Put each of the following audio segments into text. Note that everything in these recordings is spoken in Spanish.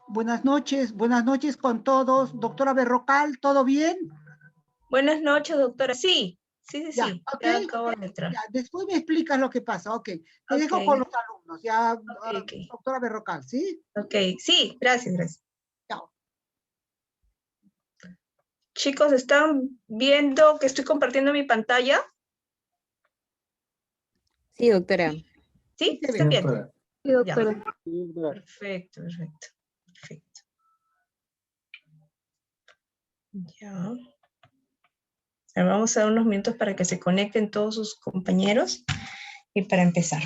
buenas noches con todos. Doctora Berrocal, ¿todo bien? Buenas noches, doctora. Sí, Ya, sí. ok. Ya acabo de entrar. Ya, después me explicas lo que pasa. Ok, te Ok, dejo con los alumnos. Ya, ok. doctora Berrocal, ¿sí? Ok, sí, gracias. Chao. Chicos, ¿están viendo que estoy compartiendo mi pantalla? Sí, doctora. ¿Sí? te ¿Están veo. viendo? Sí, doctora. Ya. Perfecto. Ya. Ahora vamos a dar unos minutos para que se conecten todos sus compañeros y para empezar.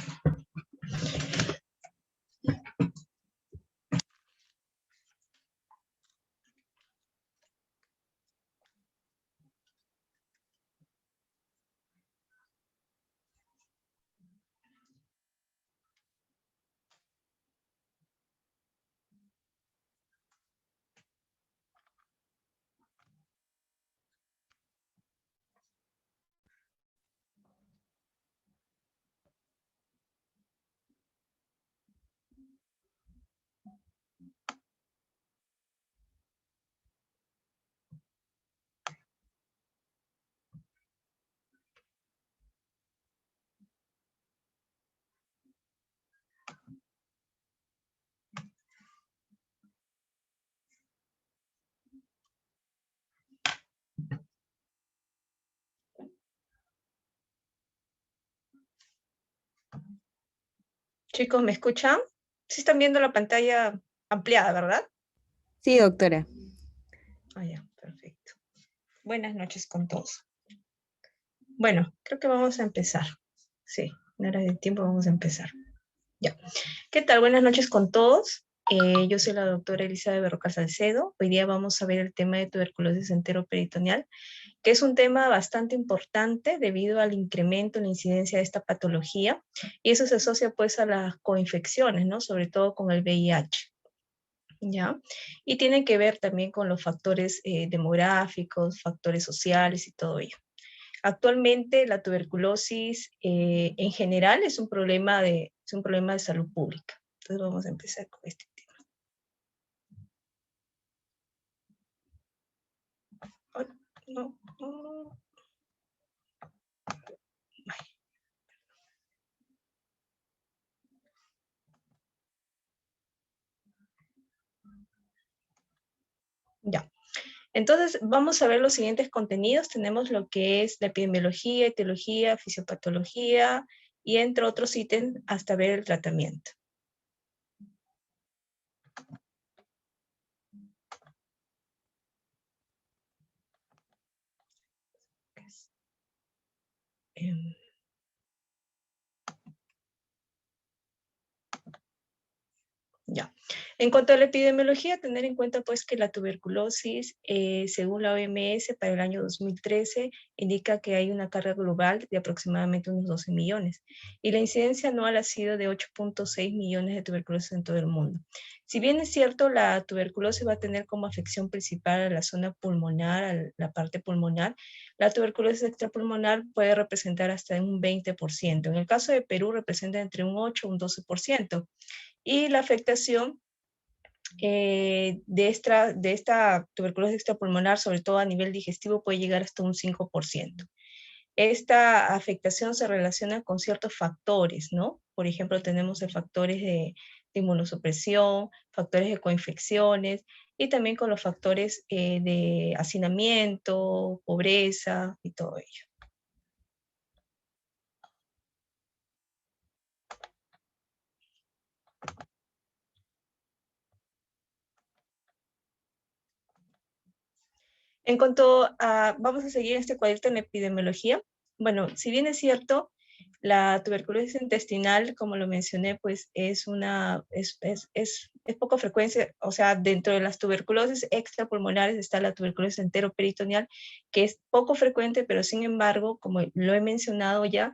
Chicos, ¿me escuchan? Sí están viendo la pantalla ampliada, ¿verdad? Sí, doctora. Ya, perfecto. Buenas noches con todos. Bueno, creo que vamos a empezar. Sí, en hora de tiempo vamos a empezar. Ya. ¿Qué tal? Buenas noches con todos. Yo soy la doctora Elizabeth Berrocal Salcedo. Hoy día vamos a ver el tema de tuberculosis enteroperitoneal, que es un tema bastante importante debido al incremento en la incidencia de esta patología, y eso se asocia pues a las coinfecciones, ¿no? Sobre todo con el VIH. ¿Ya? Y tiene que ver también con los factores demográficos, factores sociales y todo ello. Actualmente la tuberculosis en general es un problema de salud pública. Entonces vamos a empezar con este tema. No. Ya. Entonces, vamos a ver los siguientes contenidos. Tenemos lo que es la epidemiología, etiología, fisiopatología y entre otros ítems hasta ver el tratamiento. Ya. En cuanto a la epidemiología, tener en cuenta pues que la tuberculosis, según la OMS, para el año 2013, indica que hay una carga global de aproximadamente unos 12 millones. Y la incidencia anual ha sido de 8.6 millones de tuberculosis en todo el mundo. Si bien es cierto, la tuberculosis va a tener como afección principal a la zona pulmonar, a la parte pulmonar, la tuberculosis extrapulmonar puede representar hasta un 20%. En el caso de Perú, representa entre un 8 y un 12%. Y la afectación de esta tuberculosis extrapulmonar, sobre todo a nivel digestivo, puede llegar hasta un 5%. Esta afectación se relaciona con ciertos factores, ¿no? Por ejemplo, tenemos factores de inmunosupresión, factores de coinfecciones y también con los factores de hacinamiento, pobreza y todo ello. En cuanto a, vamos a seguir este cuadrito en epidemiología. Bueno, si bien es cierto, la tuberculosis intestinal, como lo mencioné, pues es poco frecuencia, o sea, dentro de las tuberculosis extrapulmonares está la tuberculosis enteroperitoneal, que es poco frecuente, pero sin embargo, como lo he mencionado ya,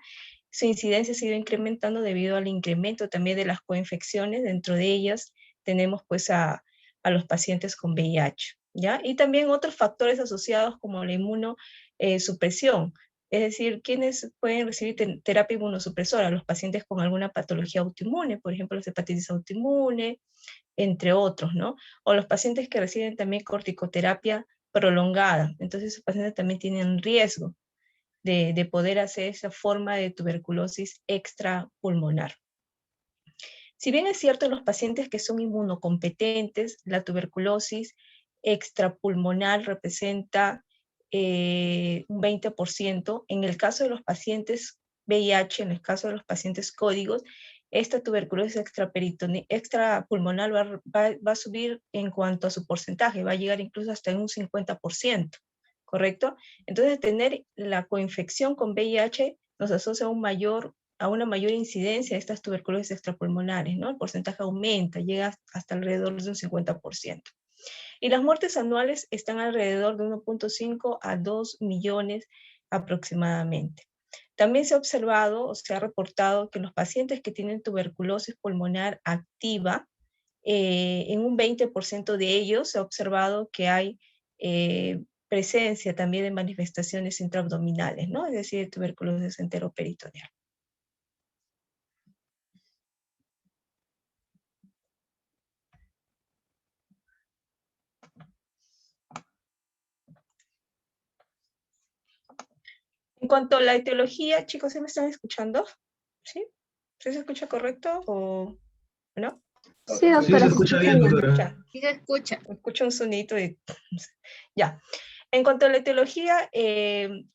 su incidencia ha ido incrementando debido al incremento también de las coinfecciones. Dentro de ellas tenemos pues a los pacientes con VIH, ¿ya? Y también otros factores asociados como la inmunosupresión, Es decir, ¿quiénes pueden recibir terapia inmunosupresora? Los pacientes con alguna patología autoinmune, por ejemplo, la hepatitis autoinmune, entre otros, ¿no? O los pacientes que reciben también corticoterapia prolongada. Entonces, esos pacientes también tienen riesgo de poder hacer esa forma de tuberculosis extrapulmonar. Si bien es cierto, en los pacientes que son inmunocompetentes, la tuberculosis extrapulmonar representa un 20%. En el caso de los pacientes VIH, en el caso de los pacientes códigos, esta tuberculosis extrapulmonar va a subir en cuanto a su porcentaje, va a llegar incluso hasta en un 50%, ¿correcto? Entonces, tener la coinfección con VIH nos asocia a una mayor incidencia de estas tuberculosis extrapulmonares, ¿no? El porcentaje aumenta, llega hasta alrededor de un 50%. Y las muertes anuales están alrededor de 1.5 a 2 millones aproximadamente. También se ha observado o se ha reportado que los pacientes que tienen tuberculosis pulmonar activa, en un 20% de ellos se ha observado que hay presencia también de manifestaciones intraabdominales, ¿no? Es decir, tuberculosis enteroperitoneal. En cuanto a la etiología, chicos, ¿sí me están escuchando? ¿Sí? ¿Sí se escucha correcto o no? Sí, doctora. Sí, se escucha bien, doctora. Ya. Sí se escucha. Escucho un sonito y ya. En cuanto a la etiología,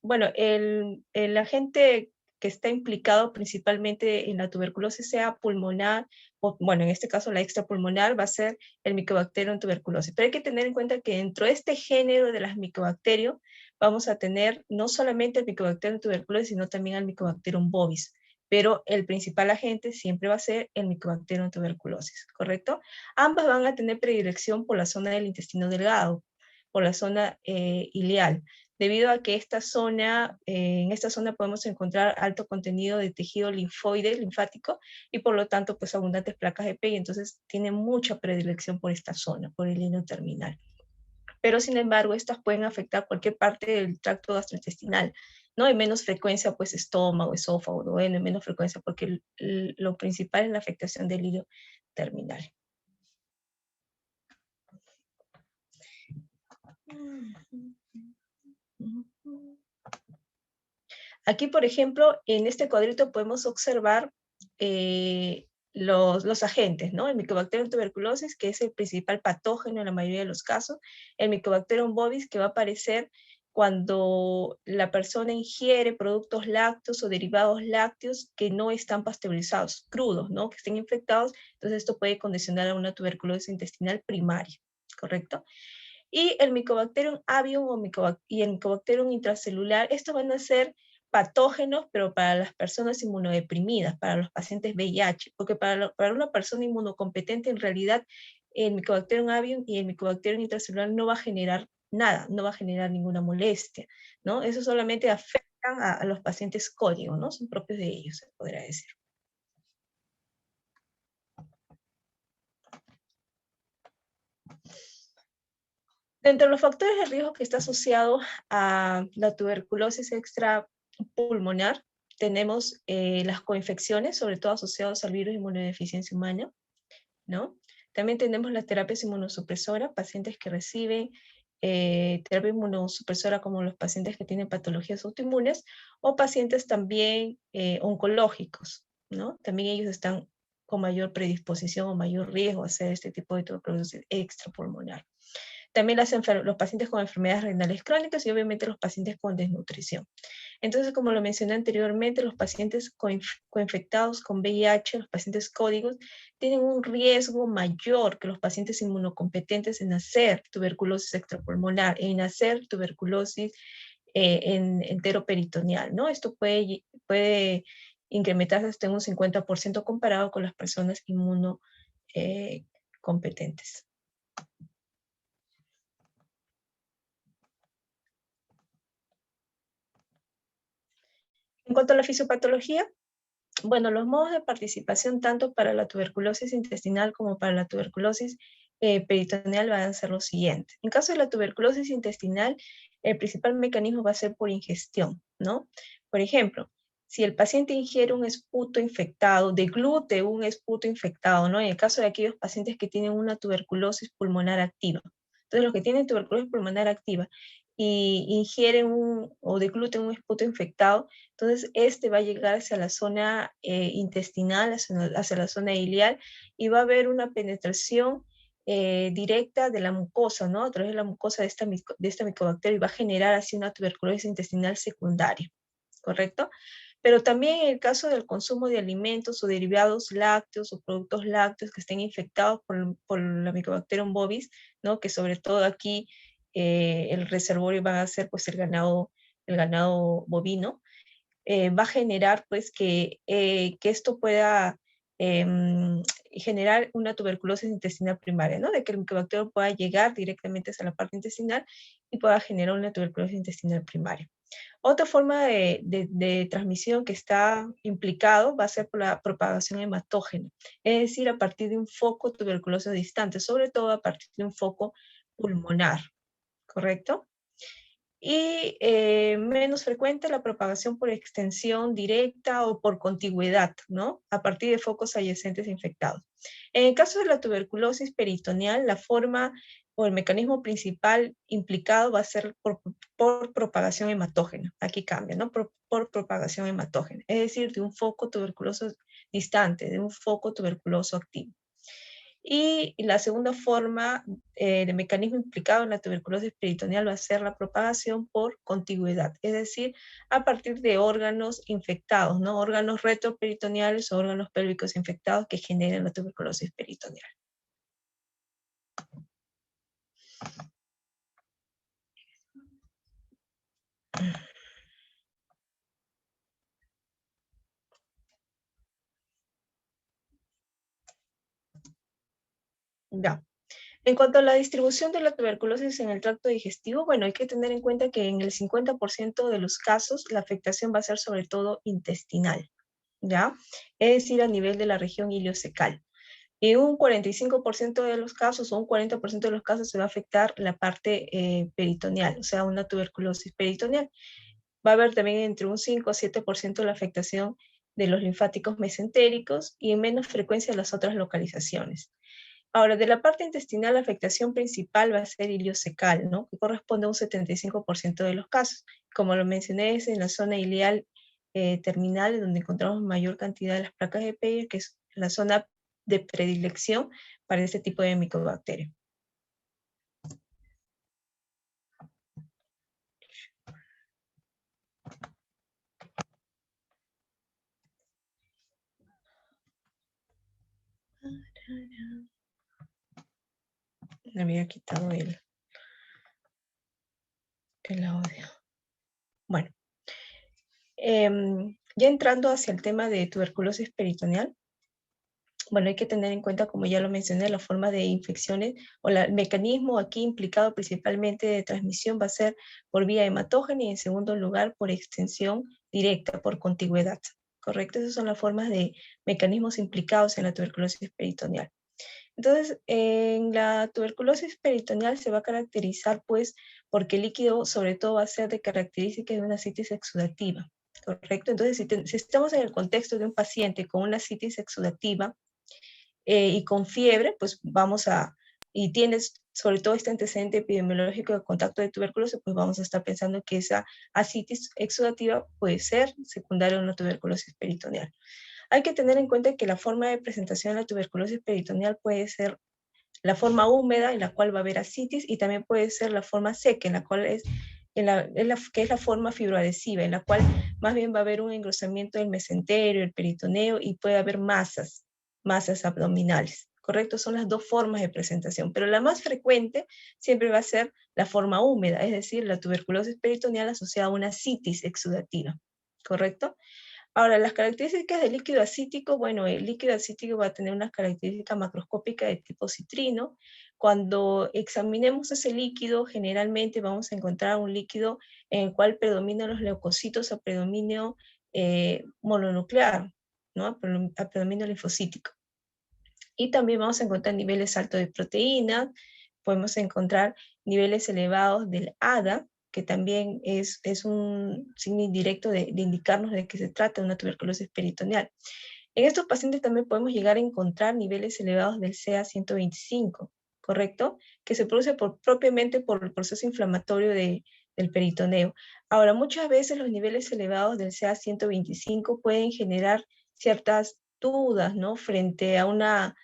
bueno, el agente que está implicado principalmente en la tuberculosis, sea pulmonar, o bueno, en este caso la extrapulmonar, va a ser el Mycobacterium tuberculosis. Pero hay que tener en cuenta que dentro de este género de las Mycobacterium, vamos a tener no solamente el Mycobacterium tuberculosis, sino también el Mycobacterium bovis. Pero el principal agente siempre va a ser el Mycobacterium tuberculosis, ¿correcto? Ambas van a tener predilección por la zona del intestino delgado, por la zona ileal, debido a que en esta zona podemos encontrar alto contenido de tejido linfoide, linfático, y por lo tanto, pues abundantes placas de P, entonces tiene mucha predilección por esta zona, por el hilo terminal. Pero sin embargo, estas pueden afectar cualquier parte del tracto gastrointestinal, ¿no? Hay menos frecuencia, pues estómago, esófago, duodeno, hay menos frecuencia porque lo principal es la afectación del hilo terminal. Aquí, por ejemplo, en este cuadrito podemos observar los agentes, ¿no? El Mycobacterium tuberculosis, que es el principal patógeno en la mayoría de los casos, el Mycobacterium bovis, que va a aparecer cuando la persona ingiere productos lácteos o derivados lácteos que no están pasteurizados, crudos, ¿no? Que estén infectados, entonces esto puede condicionar a una tuberculosis intestinal primaria, ¿correcto? Y el Mycobacterium avium y el Mycobacterium intracelular, estos van a ser patógenos, pero para las personas inmunodeprimidas, para los pacientes VIH, porque para una persona inmunocompetente, en realidad, el Mycobacterium avium y el Mycobacterium intracelular no va a generar nada, no va a generar ninguna molestia, ¿no? Eso solamente afectan a los pacientes código, ¿no? Son propios de ellos, se podría decir. Dentro de los factores de riesgo que está asociado a la tuberculosis extrapulmonar, tenemos las coinfecciones, sobre todo asociadas al virus de inmunodeficiencia humana, ¿no? También tenemos las terapias inmunosupresoras, pacientes que reciben terapia inmunosupresora como los pacientes que tienen patologías autoinmunes, o pacientes también oncológicos, ¿no? También ellos están con mayor predisposición o mayor riesgo a hacer este tipo de tuberculosis extrapulmonar. También los pacientes con enfermedades renales crónicas y obviamente los pacientes con desnutrición. Entonces, como lo mencioné anteriormente, los pacientes coinfectados con VIH, los pacientes códigos, tienen un riesgo mayor que los pacientes inmunocompetentes en hacer tuberculosis extrapulmonar, en hacer tuberculosis enteroperitoneal, ¿no? Esto puede incrementarse hasta en un 50% comparado con las personas inmunocompetentes. En cuanto a la fisiopatología, bueno, los modos de participación tanto para la tuberculosis intestinal como para la tuberculosis peritoneal van a ser los siguientes. En caso de la tuberculosis intestinal, el principal mecanismo va a ser por ingestión, ¿no? Por ejemplo, si el paciente ingiere un esputo infectado, deglute un esputo infectado, ¿no? En el caso de aquellos pacientes que tienen una tuberculosis pulmonar activa. Entonces, los que tienen tuberculosis pulmonar activa y ingieren o degluten un esputo infectado, entonces este va a llegar hacia la zona intestinal, hacia la zona ileal, y va a haber una penetración directa de la mucosa, ¿no? A través de la mucosa de esta micobacteria, y va a generar así una tuberculosis intestinal secundaria, ¿correcto? Pero también en el caso del consumo de alimentos o derivados lácteos o productos lácteos que estén infectados por la Mycobacterium bovis, ¿no? Que sobre todo aquí el reservorio va a ser pues el ganado bovino, va a generar pues que esto pueda generar una tuberculosis intestinal primaria, ¿no? De que el Mycobacterium pueda llegar directamente hacia la parte intestinal y pueda generar una tuberculosis intestinal primaria. Otra forma de transmisión que está implicado va a ser por la propagación hematógena, es decir, a partir de un foco tuberculoso distante, sobre todo a partir de un foco pulmonar, ¿correcto? Y menos frecuente la propagación por extensión directa o por contigüidad, ¿no? A partir de focos adyacentes infectados. En el caso de la tuberculosis peritoneal, la forma o el mecanismo principal implicado va a ser por propagación hematógena. Aquí cambia, ¿no? Por propagación hematógena, es decir, de un foco tuberculoso distante, de un foco tuberculoso activo. Y la segunda forma de mecanismo implicado en la tuberculosis peritoneal va a ser la propagación por contigüidad, es decir, a partir de órganos infectados, ¿no? Órganos retroperitoneales o órganos pélvicos infectados que generan la tuberculosis peritoneal. Ya. En cuanto a la distribución de la tuberculosis en el tracto digestivo, bueno, hay que tener en cuenta que en el 50% de los casos la afectación va a ser sobre todo intestinal, ¿ya? Es decir, a nivel de la región iliocecal. Y un 45% de los casos o un 40% de los casos se va a afectar la parte peritoneal, o sea, una tuberculosis peritoneal. Va a haber también entre un 5 a 7% la afectación de los linfáticos mesentéricos y en menos frecuencia las otras localizaciones. Ahora, de la parte intestinal, la afectación principal va a ser iliocecal, ¿no? Que corresponde a un 75% de los casos. Como lo mencioné, es en la zona ileal terminal, donde encontramos mayor cantidad de las placas de Peyer, que es la zona de predilección para este tipo de micobacterias. Me había quitado el audio. Bueno, ya entrando hacia el tema de tuberculosis peritoneal, bueno, hay que tener en cuenta, como ya lo mencioné, la forma de infecciones o el mecanismo aquí implicado principalmente de transmisión va a ser por vía hematógena y en segundo lugar por extensión directa, por contigüidad, ¿correcto? Esas son las formas de mecanismos implicados en la tuberculosis peritoneal. Entonces, en la tuberculosis peritoneal se va a caracterizar, pues, porque el líquido sobre todo va a ser de características de una citis exudativa, ¿correcto? Entonces, si estamos en el contexto de un paciente con una citis exudativa, y con fiebre, pues y tienes sobre todo este antecedente epidemiológico de contacto de tuberculosis, pues vamos a estar pensando que esa ascitis exudativa puede ser secundaria a una tuberculosis peritoneal. Hay que tener en cuenta que la forma de presentación de la tuberculosis peritoneal puede ser la forma húmeda, en la cual va a haber ascitis, y también puede ser la forma seca, en la cual que es la forma fibroadhesiva, en la cual más bien va a haber un engrosamiento del mesenterio, el peritoneo, y puede haber masas abdominales, ¿correcto? Son las dos formas de presentación, pero la más frecuente siempre va a ser la forma húmeda, es decir, la tuberculosis peritoneal asociada a una citis exudativa, ¿correcto? Ahora, las características del líquido acítico, bueno, el líquido acítico va a tener una característica macroscópica de tipo citrino. Cuando examinemos ese líquido, generalmente vamos a encontrar un líquido en el cual predominan los leucocitos a predominio mononuclear, ¿no? A predominio linfocítico. Y también vamos a encontrar niveles altos de proteínas, podemos encontrar niveles elevados del ADA, que también es un signo indirecto de indicarnos de que se trata de una tuberculosis peritoneal. En estos pacientes también podemos llegar a encontrar niveles elevados del CA-125, ¿correcto? Que se produce propiamente por el proceso inflamatorio del peritoneo. Ahora, muchas veces los niveles elevados del CA-125 pueden generar ciertas dudas, ¿no? Frente a una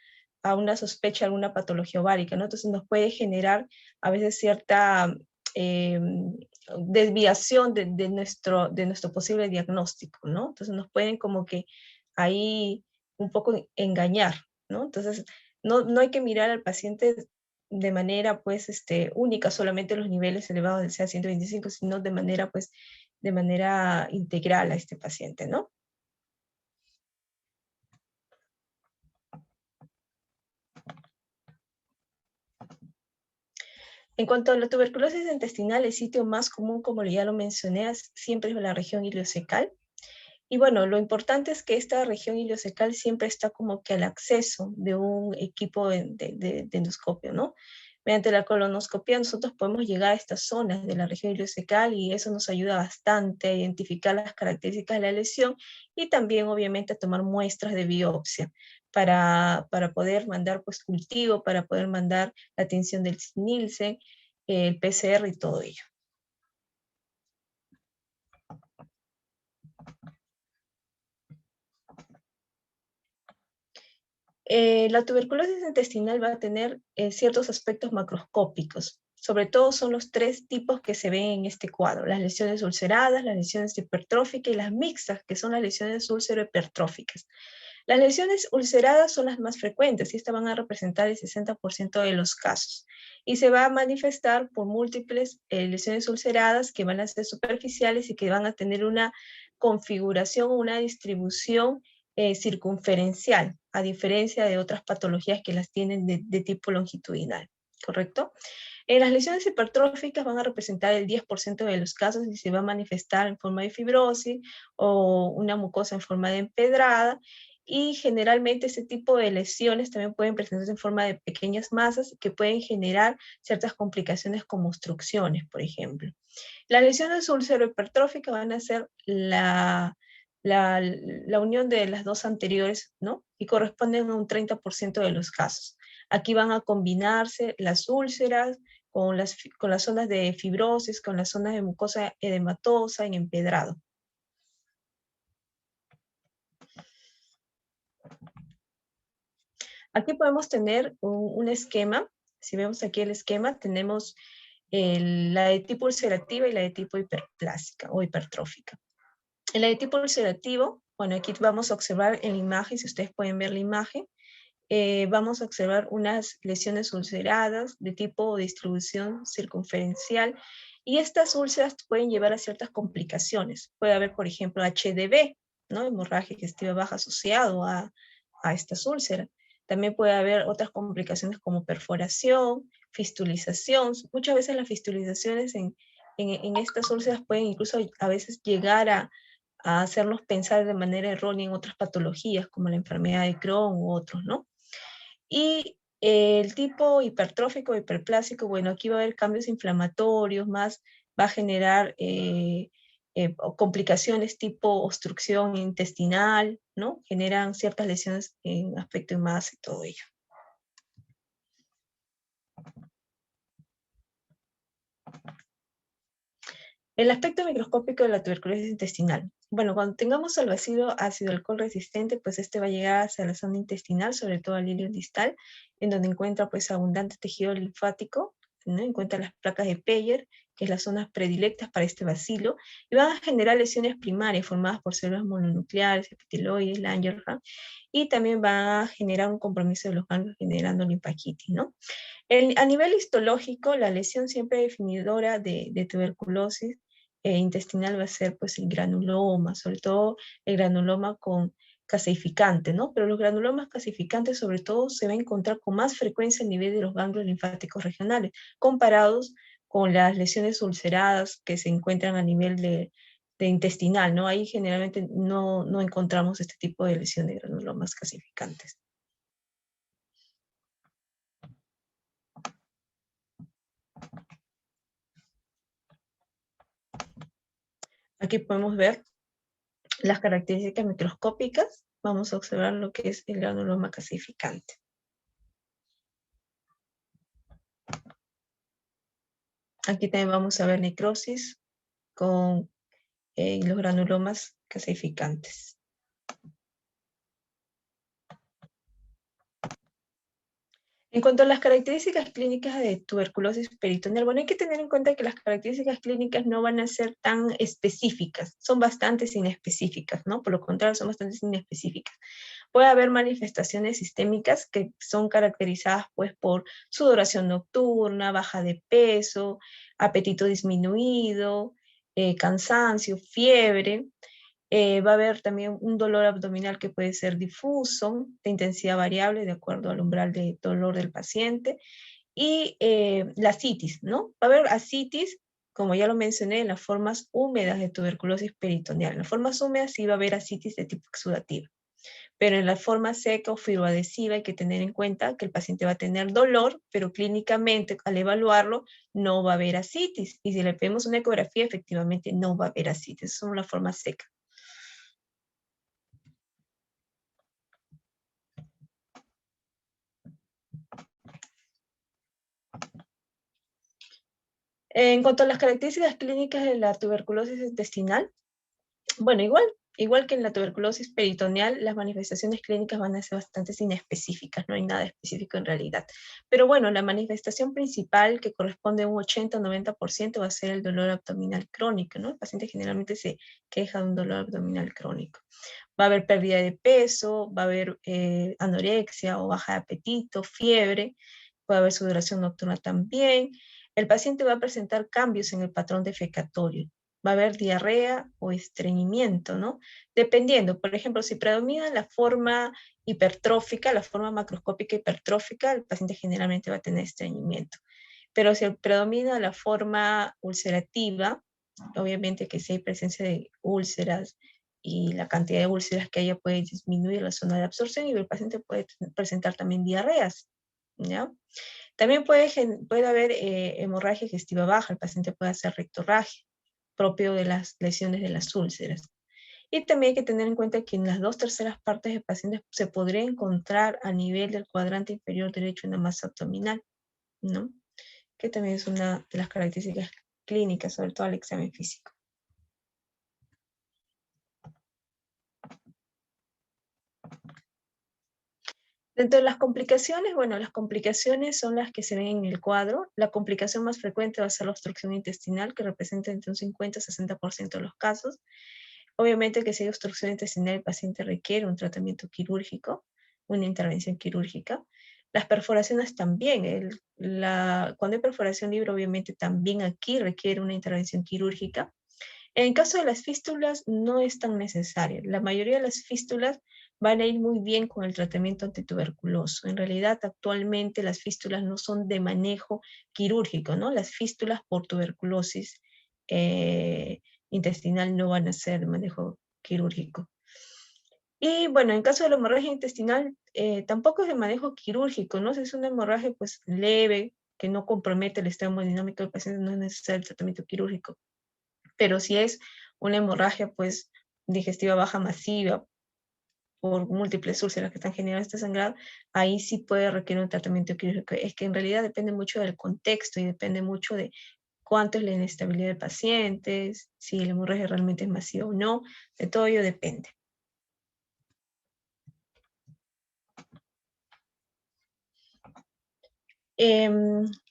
sospecha de alguna patología ovárica, ¿no? Entonces nos puede generar a veces cierta desviación de nuestro posible diagnóstico, ¿no? Entonces nos pueden como que ahí un poco engañar, ¿no? Entonces no hay que mirar al paciente de manera pues única, solamente los niveles elevados del CA-125, sino de manera pues de manera integral a este paciente, ¿no? En cuanto a la tuberculosis intestinal, el sitio más común, como ya lo mencioné, siempre es la región iliocecal. Y bueno, lo importante es que esta región iliocecal siempre está como que al acceso de un equipo de endoscopio, ¿no? Mediante la colonoscopia nosotros podemos llegar a estas zonas de la región iliocecal y eso nos ayuda bastante a identificar las características de la lesión y también obviamente a tomar muestras de biopsia para poder mandar pues cultivo, para poder mandar la tinción del Nielsen, el PCR y todo ello. La tuberculosis intestinal va a tener ciertos aspectos macroscópicos. Sobre todo son los tres tipos que se ven en este cuadro: las lesiones ulceradas, las lesiones hipertróficas y las mixtas, que son las lesiones úlcero-hipertróficas. Las lesiones ulceradas son las más frecuentes y estas van a representar el 60% de los casos. Y se va a manifestar por múltiples lesiones ulceradas que van a ser superficiales y que van a tener una configuración o una distribución circunferencial, a diferencia de otras patologías que las tienen de tipo longitudinal, ¿correcto? Las lesiones hipertróficas van a representar el 10% de los casos y se va a manifestar en forma de fibrosis o una mucosa en forma de empedrada, y generalmente ese tipo de lesiones también pueden presentarse en forma de pequeñas masas que pueden generar ciertas complicaciones como obstrucciones, por ejemplo. Las lesiones úlcero-hipertróficas van a ser la unión de las dos anteriores, ¿no? Y corresponden a un 30% de los casos. Aquí van a combinarse las úlceras con las zonas de fibrosis, con las zonas de mucosa edematosa en empedrado. Aquí podemos tener un esquema. Si vemos aquí el esquema, tenemos la de tipo ulcerativa y la de tipo hiperplásica o hipertrófica. En la de tipo ulcerativo, bueno, aquí vamos a observar en la imagen, si ustedes pueden ver la imagen, vamos a observar unas lesiones ulceradas de tipo distribución circunferencial, y estas úlceras pueden llevar a ciertas complicaciones. Puede haber, por ejemplo, HDB, ¿no? Hemorragia digestiva baja asociado a estas úlceras. También puede haber otras complicaciones como perforación, fistulización. Muchas veces las fistulizaciones en estas úlceras pueden incluso a veces llegar a hacernos pensar de manera errónea en otras patologías como la enfermedad de Crohn u otros, ¿no? Y el tipo hipertrófico, hiperplásico, bueno, aquí va a haber cambios inflamatorios, más va a generar complicaciones tipo obstrucción intestinal, ¿no? Generan ciertas lesiones en aspecto de masa y todo ello. El aspecto microscópico de la tuberculosis intestinal. Bueno, cuando tengamos al bacilo ácido alcohol resistente, pues este va a llegar hacia la zona intestinal, sobre todo al hilio distal, en donde encuentra pues abundante tejido linfático, ¿no? Encuentra las placas de Peyer, que es las zonas predilectas para este bacilo, y van a generar lesiones primarias formadas por células mononucleares, epiteloides, Langerhans, y también va a generar un compromiso de los ganglios generando linfaquitis, ¿no? A nivel histológico, la lesión siempre definidora de tuberculosis intestinal va a ser pues el granuloma, sobre todo el granuloma con caseificante, ¿no? Pero los granulomas caseificantes sobre todo se va a encontrar con más frecuencia a nivel de los ganglios linfáticos regionales, comparados con las lesiones ulceradas que se encuentran a nivel de intestinal, ¿no? Ahí generalmente no encontramos este tipo de lesiones de granulomas caseificantes. Aquí podemos ver las características microscópicas. Vamos a observar lo que es el granuloma calcificante. Aquí también vamos a ver necrosis con los granulomas calcificantes. En cuanto a las características clínicas de tuberculosis peritoneal, bueno, hay que tener en cuenta que las características clínicas no van a ser tan específicas, son bastante inespecíficas, ¿no? Por lo contrario, son bastante inespecíficas. Puede haber manifestaciones sistémicas que son caracterizadas pues por sudoración nocturna, baja de peso, apetito disminuido, cansancio, fiebre. Va a haber también un dolor abdominal que puede ser difuso, de intensidad variable de acuerdo al umbral de dolor del paciente. Y la ascitis, ¿no? Va a haber ascitis, como ya lo mencioné, en las formas húmedas de tuberculosis peritoneal. En las formas húmedas sí va a haber ascitis de tipo exudativa. Pero en la forma seca o fibroadhesiva hay que tener en cuenta que el paciente va a tener dolor, pero clínicamente al evaluarlo no va a haber ascitis. Y si le pedimos una ecografía, efectivamente no va a haber ascitis. Es una forma seca. En cuanto a las características clínicas de la tuberculosis intestinal, bueno, igual que en la tuberculosis peritoneal, las manifestaciones clínicas van a ser bastante inespecíficas, no hay nada específico en realidad. Pero bueno, la manifestación principal, que corresponde a un 80-90%, va a ser el dolor abdominal crónico, ¿no? El paciente generalmente se queja de un dolor abdominal crónico. Va a haber pérdida de peso, va a haber anorexia o baja de apetito, fiebre, puede haber sudoración nocturna también. El paciente va a presentar cambios en el patrón defecatorio. Va a haber diarrea o estreñimiento, ¿no? Dependiendo, por ejemplo, si predomina la forma hipertrófica, la forma macroscópica hipertrófica, el paciente generalmente va a tener estreñimiento. Pero si predomina la forma ulcerativa, obviamente que si hay presencia de úlceras y la cantidad de úlceras que haya puede disminuir la zona de absorción y el paciente puede presentar también diarreas, ¿ya? También puede haber hemorragia digestiva baja, el paciente puede hacer rectorragia, propio de las lesiones de las úlceras. Y también hay que tener en cuenta que en las 2/3 partes de pacientes se podría encontrar a nivel del cuadrante inferior derecho una masa abdominal, ¿no? Que también es una de las características clínicas, sobre todo al examen físico. Dentro de las complicaciones, bueno, las complicaciones son las que se ven en el cuadro. La complicación más frecuente va a ser la obstrucción intestinal, que representa entre un 50 y 60% de los casos. Obviamente que si hay obstrucción intestinal, el paciente requiere un tratamiento quirúrgico, una intervención quirúrgica. Las perforaciones también. Cuando hay perforación libre, obviamente también aquí requiere una intervención quirúrgica. En el caso de las fístulas, no es tan necesario. La mayoría de las fístulas van a ir muy bien con el tratamiento antituberculoso. En realidad, actualmente las fístulas no son de manejo quirúrgico, ¿no? Las fístulas por tuberculosis intestinal no van a ser de manejo quirúrgico. Y bueno, en caso de la hemorragia intestinal, tampoco es de manejo quirúrgico, ¿no? Si es una hemorragia pues leve, que no compromete el estado hemodinámico del paciente, no es necesario el tratamiento quirúrgico. Pero si es una hemorragia pues digestiva baja masiva por múltiples úlceras que están generando este sangrado, ahí sí puede requerir un tratamiento quirúrgico. Es que en realidad depende mucho del contexto y depende mucho de cuánto es la inestabilidad del paciente, si la hemorragia realmente es masiva o no, de todo ello depende.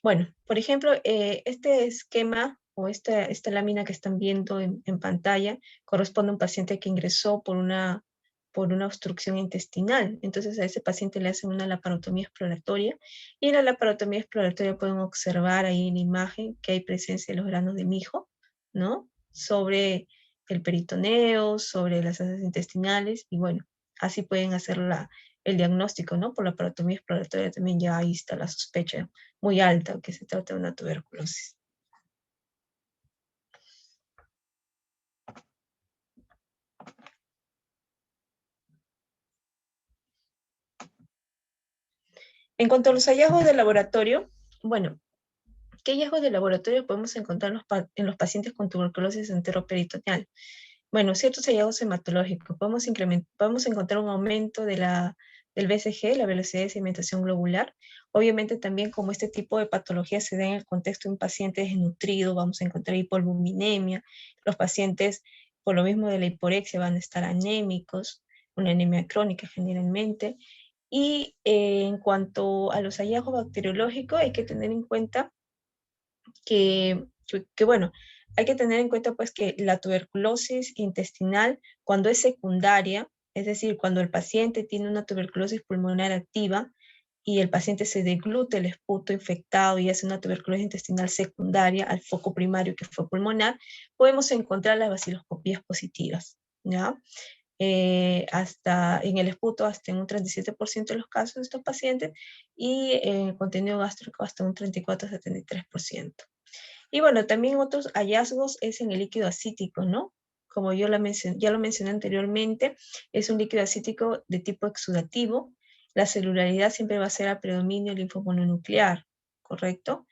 Bueno, por ejemplo, este esquema o esta lámina que están viendo en pantalla corresponde a un paciente que ingresó por una obstrucción intestinal. Entonces a ese paciente le hacen una laparotomía exploratoria y en la laparotomía exploratoria pueden observar ahí en la imagen que hay presencia de los granos de mijo, ¿no? Sobre el peritoneo, sobre las heces intestinales y bueno, así pueden hacer el diagnóstico, ¿no? Por la laparotomía exploratoria también ya ahí está la sospecha muy alta que se trata de una tuberculosis. En cuanto a los hallazgos de laboratorio, bueno, ¿Qué hallazgos de laboratorio podemos encontrar en los pacientes con tuberculosis enteroperitoneal? Bueno, ciertos hallazgos hematológicos. Podemos encontrar un aumento del BCG, la velocidad de sedimentación globular. Obviamente también como este tipo de patología se da en el contexto de un paciente desnutrido, vamos a encontrar hipoalbuminemia. Los pacientes, por lo mismo de la hiporexia, van a estar anémicos, una anemia crónica generalmente. Y en cuanto a los hallazgos bacteriológicos, hay que tener en cuenta bueno, hay que tener en cuenta pues que la tuberculosis intestinal, cuando es secundaria, es decir, cuando el paciente tiene una tuberculosis pulmonar activa y el paciente se deglute el esputo infectado y hace una tuberculosis intestinal secundaria al foco primario que fue pulmonar, podemos encontrar las baciloscopías positivas, ¿ya? Hasta en el esputo hasta en un 37% de los casos de estos pacientes y en el contenido gástrico hasta un 34-73%. Y bueno, también otros hallazgos es en el líquido acítico, ¿no? Como ya lo mencioné anteriormente, es un líquido acítico de tipo exudativo. La celularidad siempre va a ser a predominio linfomononuclear, ¿correcto?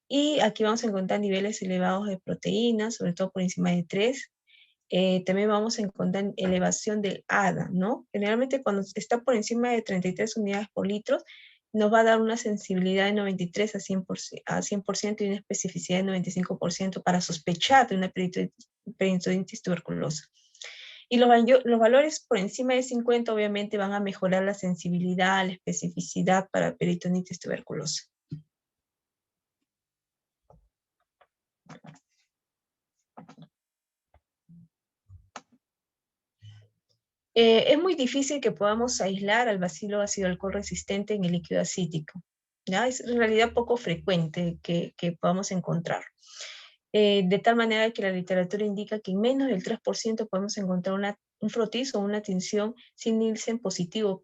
Y aquí vamos a encontrar niveles elevados de proteínas, sobre todo por encima de 3. También vamos a encontrar elevación del ADA, ¿no? Generalmente cuando está por encima de 33 unidades por litro, nos va a dar una sensibilidad de 93 a 100% y una especificidad de 95% para sospechar de una peritonitis tuberculosa. Y los valores por encima de 50 obviamente van a mejorar la sensibilidad, la especificidad para peritonitis tuberculosa. Es muy difícil que podamos aislar al bacilo ácido alcohol resistente en el líquido acítico, ¿ya? Es en realidad poco frecuente que podamos encontrar. De tal manera que la literatura indica que en menos del 3% podemos encontrar un frotis o una tinción sin Nielsen positivo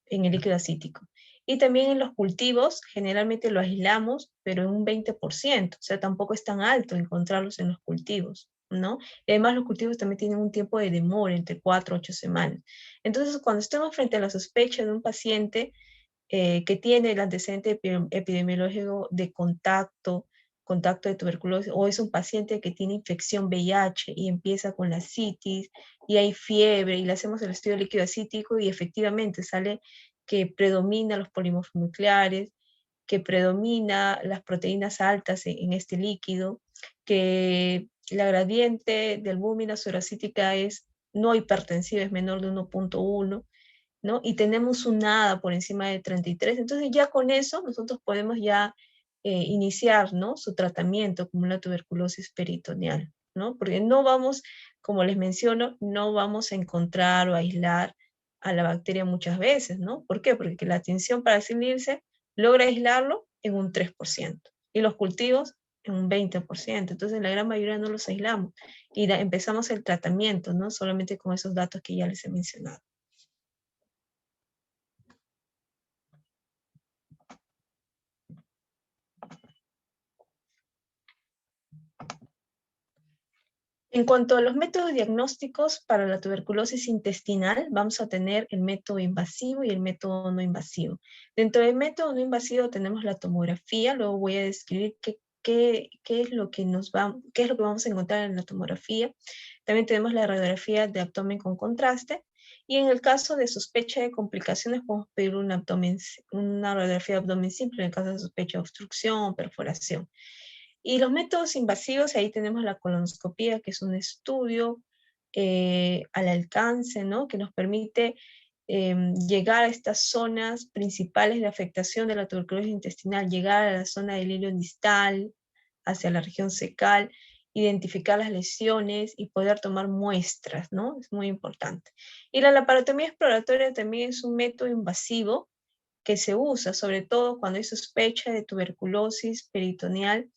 en el líquido acítico. Y también en los cultivos, generalmente lo aislamos, pero en un 20%, o sea, tampoco es tan alto encontrarlos en los cultivos, ¿no? Y además los cultivos también tienen un tiempo de demora, entre 4 a 8 semanas. Entonces, cuando estemos frente a la sospecha de un paciente que tiene el antecedente epidemiológico de contacto de tuberculosis, o es un paciente que tiene infección VIH y empieza con la citis y hay fiebre y le hacemos el estudio líquido acítico y efectivamente sale que predomina los polimorfos nucleares, que predomina las proteínas altas en este líquido, que la gradiente de albúmina sueracítica es no hipertensiva, es menor de 1.1, ¿no? Y tenemos un ADA por encima de 33, entonces ya con eso nosotros podemos ya iniciar, ¿no? Su tratamiento como una tuberculosis peritoneal, ¿no? Porque no vamos, como les menciono, no vamos a encontrar o aislar a la bacteria muchas veces, ¿no? ¿Por qué? Porque la tinción para silirse logra aislarlo en un 3% y los cultivos en un 20%, entonces la gran mayoría no los aislamos y empezamos el tratamiento, ¿no? Solamente con esos datos que ya les he mencionado. En cuanto a los métodos diagnósticos para la tuberculosis intestinal, vamos a tener el método invasivo y el método no invasivo. Dentro del método no invasivo tenemos la tomografía, luego voy a describir qué es lo que vamos a encontrar en la tomografía. También tenemos la radiografía de abdomen con contraste, y en el caso de sospecha de complicaciones podemos pedir una radiografía de abdomen simple en el caso de sospecha de obstrucción, perforación. Y los métodos invasivos, ahí tenemos la colonoscopía, que es un estudio al alcance, ¿no? Que nos permite llegar a estas zonas principales de afectación de la tuberculosis intestinal, llegar a la zona del hilo distal, hacia la región cecal, identificar las lesiones y poder tomar muestras, ¿no? Es muy importante. Y la laparotomía exploratoria también es un método invasivo que se usa, sobre todo cuando hay sospecha de tuberculosis peritoneal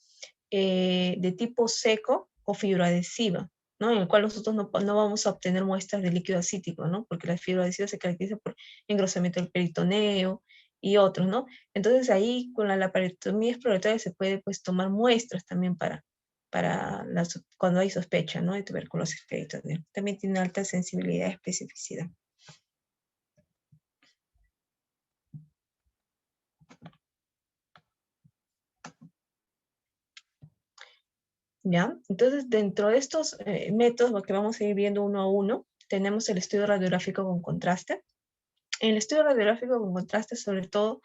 de tipo seco o fibroadhesiva, ¿no? En el cual nosotros no vamos a obtener muestras de líquido acítico, ¿no? Porque la fibroadhesiva se caracteriza por engrosamiento del peritoneo y otros, ¿no? Entonces ahí con la laparotomía exploratoria se puede pues tomar muestras también cuando hay sospecha, ¿no? De tuberculosis peritoneal. También tiene alta sensibilidad y especificidad. ¿Ya? Entonces, dentro de estos métodos que vamos a ir viendo uno a uno, tenemos el estudio radiográfico con contraste. En el estudio radiográfico con contraste, sobre todo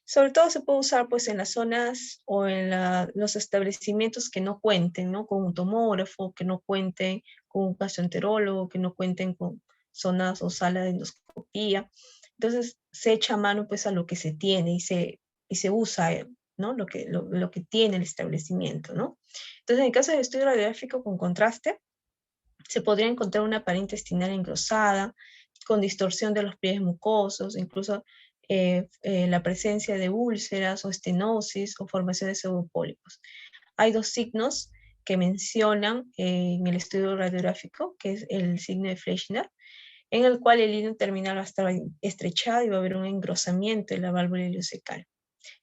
se puede usar pues en las zonas o en los establecimientos que no cuenten, ¿no? Con un tomógrafo, que no cuenten con un gastroenterólogo, que no cuenten con zonas o salas de endoscopía. Entonces se echa mano pues a lo que se tiene y se usa, ¿no? Lo que tiene el establecimiento, ¿no? Entonces, en el caso del estudio radiográfico con contraste, se podría encontrar una pared intestinal engrosada, con distorsión de los pliegues mucosos, incluso la presencia de úlceras o estenosis o formación de pseudopólipos. Hay dos signos que mencionan en el estudio radiográfico, que es el signo de Fleischner, en el cual el hilo terminal va a estar estrechado y va a haber un engrosamiento de la válvula ileocecal.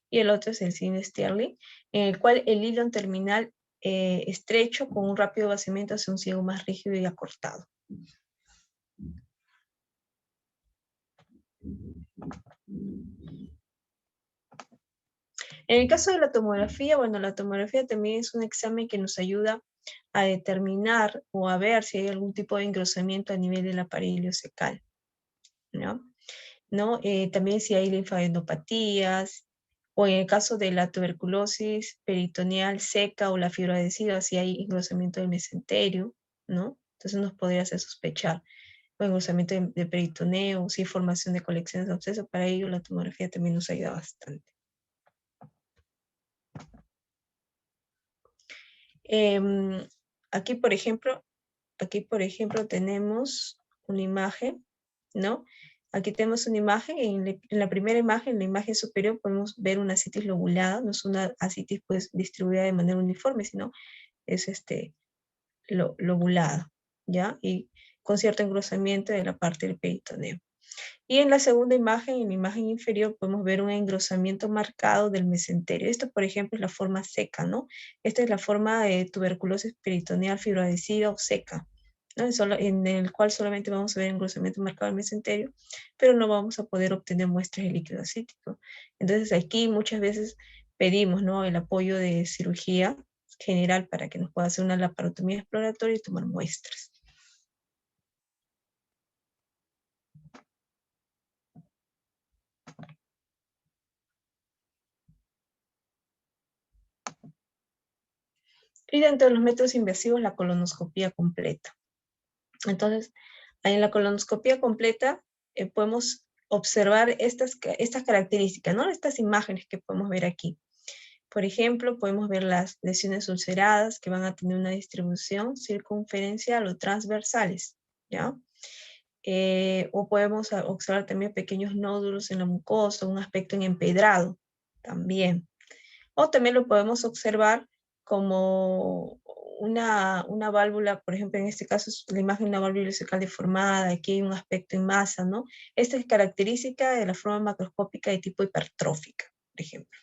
Y el otro es el signo de Stirling, en el cual el hilo terminal estrecho con un rápido vaciamiento hacia un ciego más rígido y acortado. En el caso de la tomografía, bueno, la tomografía también es un examen que nos ayuda a determinar o a ver si hay algún tipo de engrosamiento a nivel de la pared ileocecal, ¿no? También si hay linfadenopatías, o en el caso de la tuberculosis peritoneal seca o la fibra adhesiva, si hay engrosamiento del mesenterio, ¿no? Entonces nos podría hacer sospechar o engrosamiento de peritoneo, si hay formación de colecciones de abscesos. Para ello la tomografía también nos ayuda bastante. Aquí, por ejemplo, tenemos una imagen, ¿no? Aquí tenemos una imagen, en la primera imagen, en la imagen superior, podemos ver una ascitis lobulada, no es una ascitis pues distribuida de manera uniforme, sino es lobulada, ¿ya? Y con cierto engrosamiento de la parte del peritoneo. Y en la segunda imagen, en la imagen inferior, podemos ver un engrosamiento marcado del mesenterio. Esto, por ejemplo, es la forma seca, ¿no? Esta es la forma de tuberculosis peritoneal fibroadhesiva o seca, ¿no? En el cual solamente vamos a ver engrosamiento marcado del mesenterio, pero no vamos a poder obtener muestras de líquido ascítico. Entonces aquí muchas veces pedimos, ¿no?, el apoyo de cirugía general para que nos pueda hacer una laparotomía exploratoria y tomar muestras. Y dentro de los métodos invasivos, la colonoscopía completa. Entonces, en la colonoscopía completa podemos observar estas características, ¿no? Estas imágenes que podemos ver aquí. Por ejemplo, podemos ver las lesiones ulceradas que van a tener una distribución circunferencial o transversales, ¿ya? O podemos observar también pequeños nódulos en la mucosa, un aspecto en empedrado también. O también lo podemos observar como una válvula, por ejemplo, en este caso es la imagen de una válvula ileocecal deformada, aquí hay un aspecto en masa, ¿no? Esta es característica de la forma macroscópica de tipo hipertrófica, por ejemplo.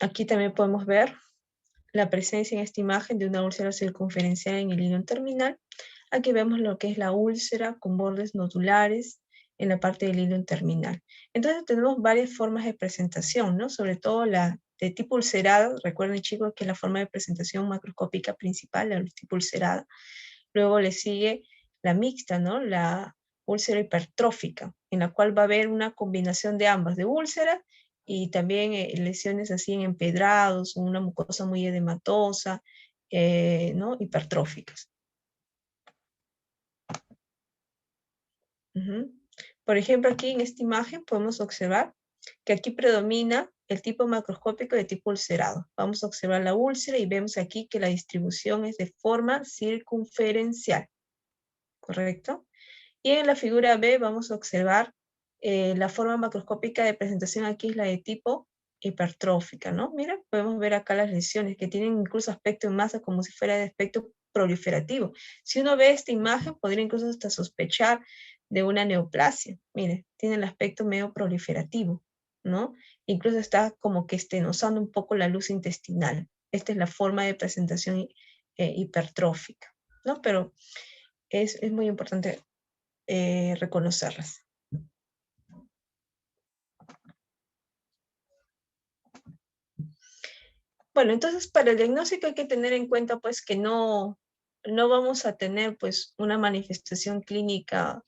Aquí también podemos ver la presencia en esta imagen de una úlcera circunferencial en el hilo terminal. Aquí vemos lo que es la úlcera con bordes nodulares en la parte del hilo terminal. Entonces tenemos varias formas de presentación, ¿no? Sobre todo la de tipo ulcerada. Recuerden, chicos, que es la forma de presentación macroscópica principal, la tipo ulcerada. Luego le sigue la mixta, ¿no? La úlcera hipertrófica, en la cual va a haber una combinación de ambas, de úlcera y también lesiones así en empedrados, una mucosa muy edematosa, ¿no? Hipertróficas. Por ejemplo, aquí en esta imagen podemos observar que aquí predomina el tipo macroscópico de tipo ulcerado. Vamos a observar la úlcera y vemos aquí que la distribución es de forma circunferencial, ¿correcto? Y en la figura B vamos a observar la forma macroscópica de presentación. Aquí es la de tipo hipertrófica, ¿no? Mira, podemos ver acá las lesiones que tienen incluso aspecto en masa como si fuera de aspecto proliferativo. Si uno ve esta imagen, podría incluso hasta sospechar de una neoplasia. Mire, tiene el aspecto medio proliferativo, ¿no? Incluso está como que estenosando un poco la luz intestinal. Esta es la forma de presentación hipertrófica, ¿no? Pero es muy importante reconocerlas. Bueno, entonces para el diagnóstico hay que tener en cuenta pues que no vamos a tener pues una manifestación clínica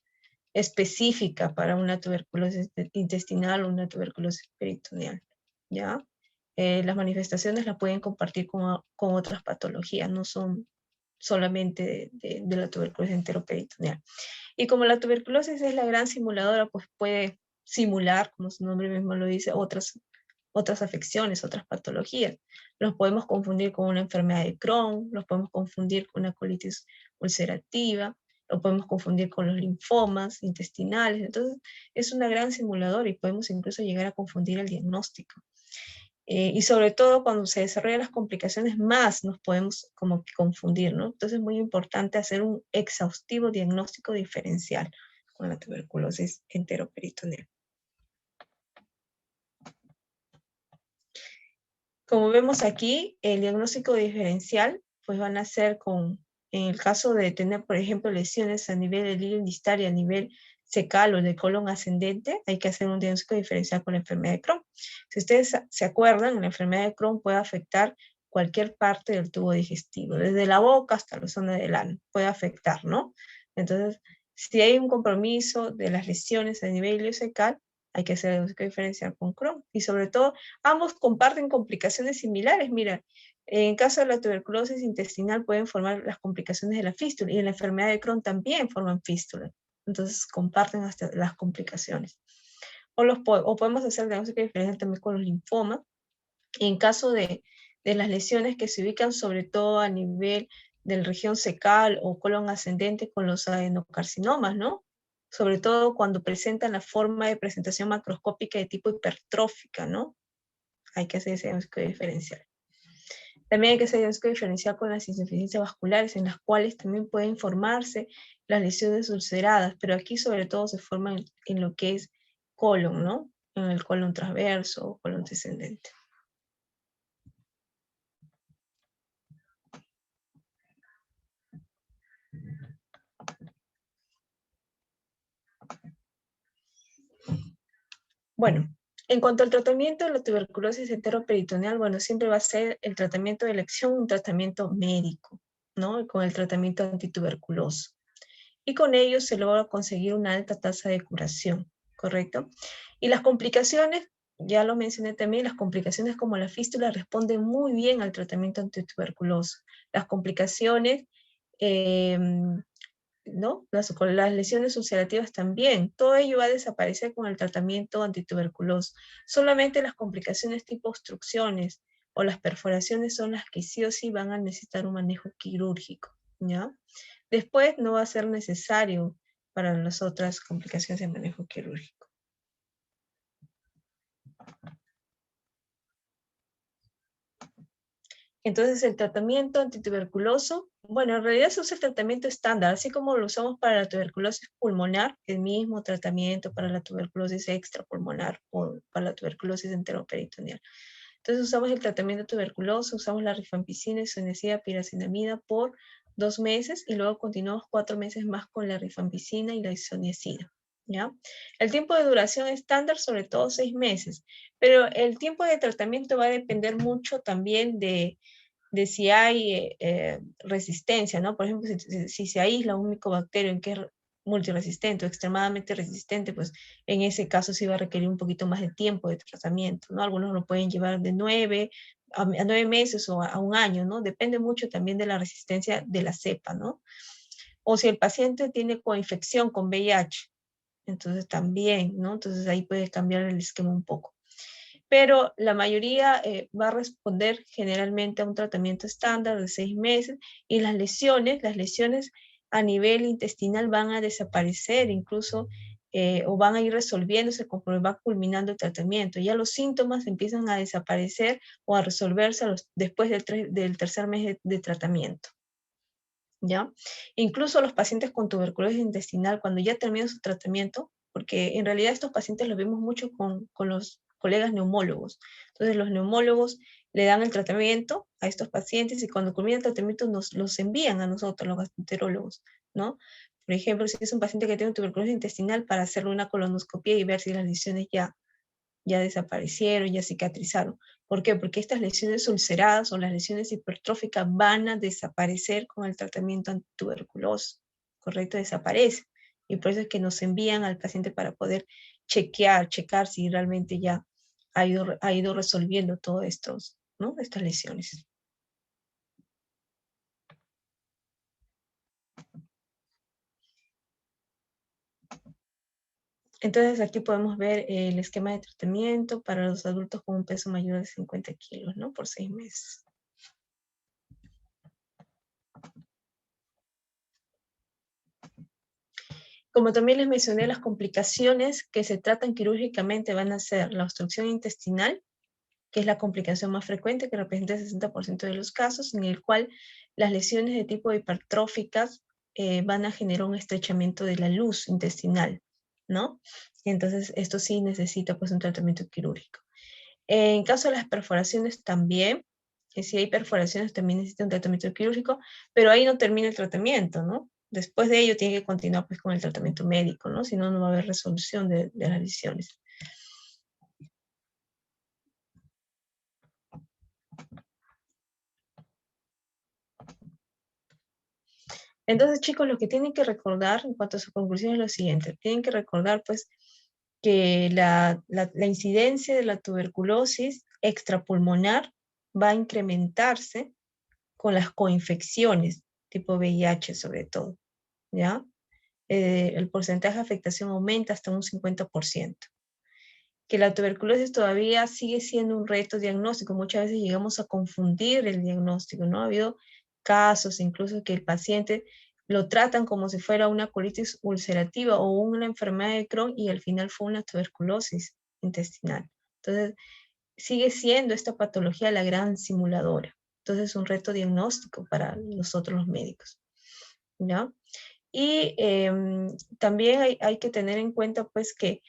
específica para una tuberculosis intestinal o una tuberculosis peritoneal, ¿ya? Las manifestaciones las pueden compartir con otras patologías, no son solamente de la tuberculosis enteroperitoneal. Y como la tuberculosis es la gran simuladora, pues puede simular, como su nombre mismo lo dice, otras afecciones, otras patologías. Los podemos confundir con una enfermedad de Crohn, los podemos confundir con una colitis ulcerativa, lo podemos confundir con los linfomas intestinales. Entonces, es una gran simuladora y podemos incluso llegar a confundir el diagnóstico. Y sobre todo cuando se desarrollan las complicaciones más nos podemos como que confundir, ¿no? Entonces es muy importante hacer un exhaustivo diagnóstico diferencial con la tuberculosis enteroperitoneal. Como vemos aquí, el diagnóstico diferencial pues van a ser en el caso de tener, por ejemplo, lesiones a nivel del hilo distal y a nivel secal o de colon ascendente, hay que hacer un diagnóstico diferencial con la enfermedad de Crohn. Si ustedes se acuerdan, la enfermedad de Crohn puede afectar cualquier parte del tubo digestivo, desde la boca hasta la zona del ano, puede afectar, ¿no? Entonces, si hay un compromiso de las lesiones a nivel iliocecal, hay que hacer el diagnóstico diferencial con Crohn. Y sobre todo, ambos comparten complicaciones similares. Mira, en caso de la tuberculosis intestinal pueden formar las complicaciones de la fístula y en la enfermedad de Crohn también forman fístula. Entonces comparten hasta las complicaciones. O podemos hacer diagnóstico diferencial también con los linfomas. Y en caso de las lesiones que se ubican sobre todo a nivel de la región secal o colon ascendente con los adenocarcinomas, ¿no? Sobre todo cuando presentan la forma de presentación macroscópica de tipo hipertrófica, ¿no? Hay que hacer ese diagnóstico diferencial. También hay que hacer diagnóstico diferencial con las insuficiencias vasculares, en las cuales también pueden formarse las lesiones ulceradas, pero aquí sobre todo se forman en lo que es colon, ¿no? En el colon transverso o colon descendente. Bueno, en cuanto al tratamiento de la tuberculosis enteroperitoneal, bueno, siempre va a ser el tratamiento de elección, un tratamiento médico, ¿no? Con el tratamiento antituberculoso. Y con ello se logra conseguir una alta tasa de curación, ¿correcto? Y las complicaciones, ya lo mencioné también, las complicaciones como la fístula responden muy bien al tratamiento antituberculoso. Las complicaciones, ¿no? Las lesiones ulcerativas también. Todo ello va a desaparecer con el tratamiento antituberculoso. Solamente las complicaciones tipo obstrucciones o las perforaciones son las que sí o sí van a necesitar un manejo quirúrgico, ¿ya? Después no va a ser necesario para las otras complicaciones de manejo quirúrgico. Entonces el tratamiento antituberculoso, bueno, en realidad se usa el tratamiento estándar, así como lo usamos para la tuberculosis pulmonar, el mismo tratamiento para la tuberculosis extrapulmonar o para la tuberculosis enteroperitoneal. Entonces usamos el tratamiento tuberculoso, usamos la rifampicina, isoniazida, piracinamida por 2 meses y luego continuamos 4 meses más con la rifampicina y la isoniazida, ¿ya? El tiempo de duración estándar, sobre todo 6 meses, pero el tiempo de tratamiento va a depender mucho también de si hay resistencia, ¿no? Por ejemplo, si se aísla un micobacterio en que es multiresistente o extremadamente resistente, pues en ese caso sí va a requerir un poquito más de tiempo de tratamiento, ¿no? Algunos lo pueden llevar de 9 a 9 meses o a 1 año, ¿no? Depende mucho también de la resistencia de la cepa, ¿no? O si el paciente tiene coinfección con VIH, entonces también, ¿no? Entonces ahí puede cambiar el esquema un poco. Pero la mayoría va a responder generalmente a un tratamiento estándar de 6 meses y las lesiones a nivel intestinal van a desaparecer incluso o van a ir resolviéndose conforme va culminando el tratamiento. Ya los síntomas empiezan a desaparecer o a resolverse después del tercer mes de tratamiento. ¿Ya? Incluso los pacientes con tuberculosis intestinal, cuando ya terminan su tratamiento, porque en realidad estos pacientes los vemos mucho con los colegas neumólogos. Entonces los neumólogos le dan el tratamiento a estos pacientes y cuando culmina el tratamiento los envían a nosotros, los gastroenterólogos, ¿no? Por ejemplo, si es un paciente que tiene tuberculosis intestinal, para hacerle una colonoscopia y ver si las lesiones ya ya desaparecieron, ya cicatrizaron. ¿Por qué? Porque estas lesiones ulceradas o las lesiones hipertróficas van a desaparecer con el tratamiento antituberculoso, ¿correcto? Desaparece. Y por eso es que nos envían al paciente para poder checar si realmente ya ha ido resolviendo todos estos, ¿no? Estas lesiones. Entonces aquí podemos ver el esquema de tratamiento para los adultos con un peso mayor de 50 kilos, ¿no? Por 6 meses. Como también les mencioné, las complicaciones que se tratan quirúrgicamente van a ser la obstrucción intestinal, que es la complicación más frecuente, que representa el 60% de los casos, en el cual las lesiones de tipo hipertróficas van a generar un estrechamiento de la luz intestinal, ¿no? Y entonces esto sí necesita pues un tratamiento quirúrgico. En caso de las perforaciones también, que si hay perforaciones también necesita un tratamiento quirúrgico, pero ahí no termina el tratamiento, ¿no? Después de ello tiene que continuar pues con el tratamiento médico, ¿no? Si no, no va a haber resolución de las lesiones. Entonces, chicos, lo que tienen que recordar en cuanto a su conclusión es lo siguiente. Tienen que recordar, pues, que la incidencia de la tuberculosis extrapulmonar va a incrementarse con las coinfecciones, tipo VIH sobre todo, ¿ya? El porcentaje de afectación aumenta hasta un 50%. Que la tuberculosis todavía sigue siendo un reto diagnóstico. Muchas veces llegamos a confundir el diagnóstico, ¿no? Ha habido casos incluso que el paciente lo tratan como si fuera una colitis ulcerativa o una enfermedad de Crohn y al final fue una tuberculosis intestinal. Entonces, sigue siendo esta patología la gran simuladora. Entonces, es un reto diagnóstico para nosotros los médicos, ¿ya? Y también hay que tener en cuenta, pues, que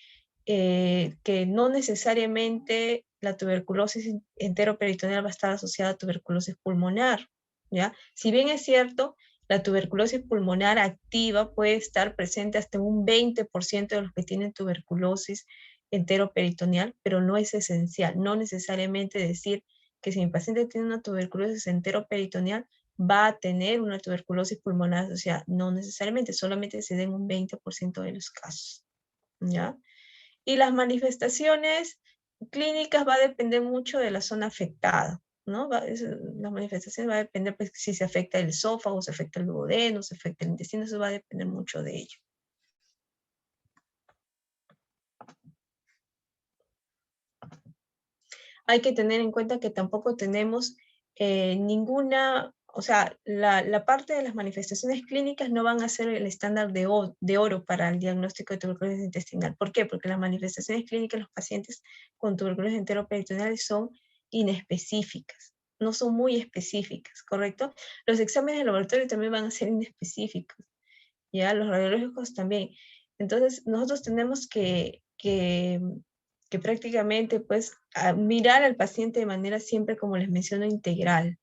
no necesariamente la tuberculosis enteroperitoneal va a estar asociada a tuberculosis pulmonar, ¿ya? Si bien es cierto, la tuberculosis pulmonar activa puede estar presente hasta un 20% de los que tienen tuberculosis enteroperitoneal, pero no es esencial. No necesariamente decir que si mi paciente tiene una tuberculosis enteroperitoneal, va a tener una tuberculosis pulmonar asociada. No necesariamente, solamente se den un 20% de los casos, ¿ya? Y las manifestaciones clínicas va a depender mucho de la zona afectada, ¿no? Las manifestaciones va a depender pues, si se afecta el esófago, se afecta el duodeno, se afecta el intestino, eso va a depender mucho de ello. Hay que tener en cuenta que tampoco tenemos ninguna, o sea, la parte de las manifestaciones clínicas no van a ser el estándar de oro para el diagnóstico de tuberculosis intestinal. ¿Por qué? Porque las manifestaciones clínicas de los pacientes con tuberculosis enteroperitoneal son inespecíficas, no son muy específicas, ¿correcto? Los exámenes de laboratorio también van a ser inespecíficos, ¿ya? Los radiológicos también. Entonces, nosotros tenemos que prácticamente pues mirar al paciente de manera siempre, como les menciono, integral,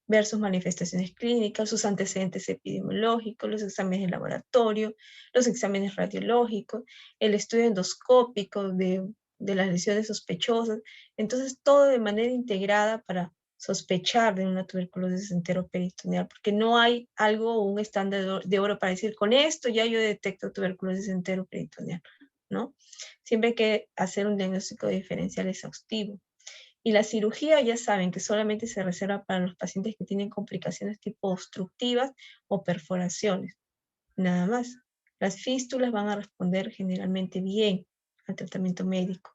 ver sus manifestaciones clínicas, sus antecedentes epidemiológicos, los exámenes de laboratorio, los exámenes radiológicos, el estudio endoscópico de las lesiones sospechosas. Entonces, todo de manera integrada para sospechar de una tuberculosis enteroperitoneal, porque no hay algo, un estándar de oro para decir, con esto ya yo detecto tuberculosis enteroperitoneal, ¿no? Siempre hay que hacer un diagnóstico diferencial exhaustivo. Y la cirugía ya saben que solamente se reserva para los pacientes que tienen complicaciones tipo obstructivas o perforaciones. Nada más. Las fístulas van a responder generalmente bien al tratamiento médico,